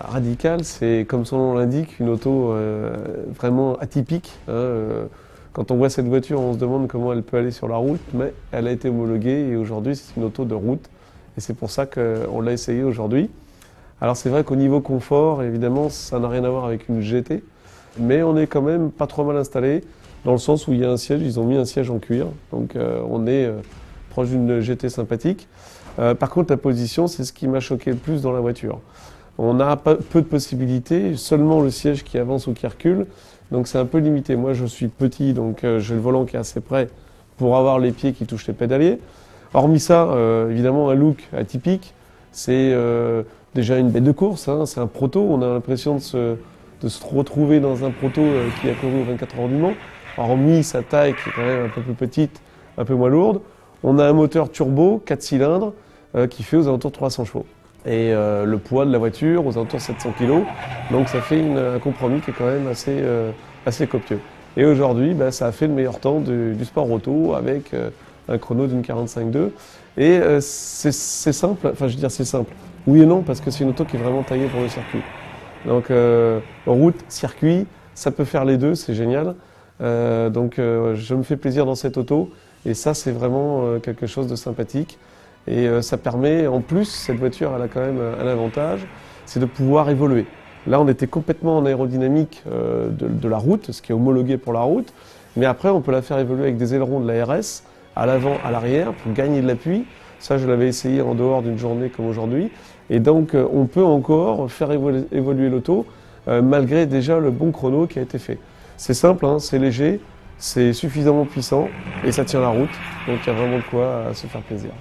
Radical, c'est comme son nom l'indique, une auto vraiment atypique. Quand on voit cette voiture, on se demande comment elle peut aller sur la route, mais elle a été homologuée et aujourd'hui c'est une auto de route. Et c'est pour ça qu'on l'a essayée aujourd'hui. Alors c'est vrai qu'au niveau confort, évidemment, ça n'a rien à voir avec une GT, mais on est quand même pas trop mal installé, dans le sens où il y a un siège, ils ont mis un siège en cuir, donc on est proche d'une GT sympathique. Par contre, la position, c'est ce qui m'a choqué le plus dans la voiture. On a peu de possibilités, seulement le siège qui avance ou qui recule, donc c'est un peu limité. Moi, je suis petit, donc j'ai le volant qui est assez près pour avoir les pieds qui touchent les pédaliers. Hormis ça, évidemment, un look atypique, c'est déjà une bête de course, hein, c'est un proto, on a l'impression de se retrouver dans un proto qui a couru 24 heures du Mans, hormis sa taille qui est quand même un peu plus petite, un peu moins lourde. On a un moteur turbo, 4 cylindres, qui fait aux alentours de 300 chevaux. Et le poids de la voiture, aux alentours de 700 kg, donc ça fait un compromis qui est quand même assez copieux. Et aujourd'hui, ça a fait le meilleur temps du sport auto avec un chrono d'une 45.2. Et c'est simple, enfin je veux dire c'est simple. Oui et non, parce que c'est une auto qui est vraiment taillée pour le circuit. Donc route, circuit, ça peut faire les deux, c'est génial. Je me fais plaisir dans cette auto et ça c'est vraiment quelque chose de sympathique. Et ça permet, en plus, cette voiture elle a quand même un avantage, c'est de pouvoir évoluer. Là on était complètement en aérodynamique de la route, ce qui est homologué pour la route, mais après on peut la faire évoluer avec des ailerons de la RS, à l'avant, à l'arrière, pour gagner de l'appui. Ça je l'avais essayé en dehors d'une journée comme aujourd'hui. Et donc on peut encore faire évoluer l'auto malgré déjà le bon chrono qui a été fait. C'est simple, hein, c'est léger, c'est suffisamment puissant et ça tient la route. Donc il y a vraiment de quoi se faire plaisir.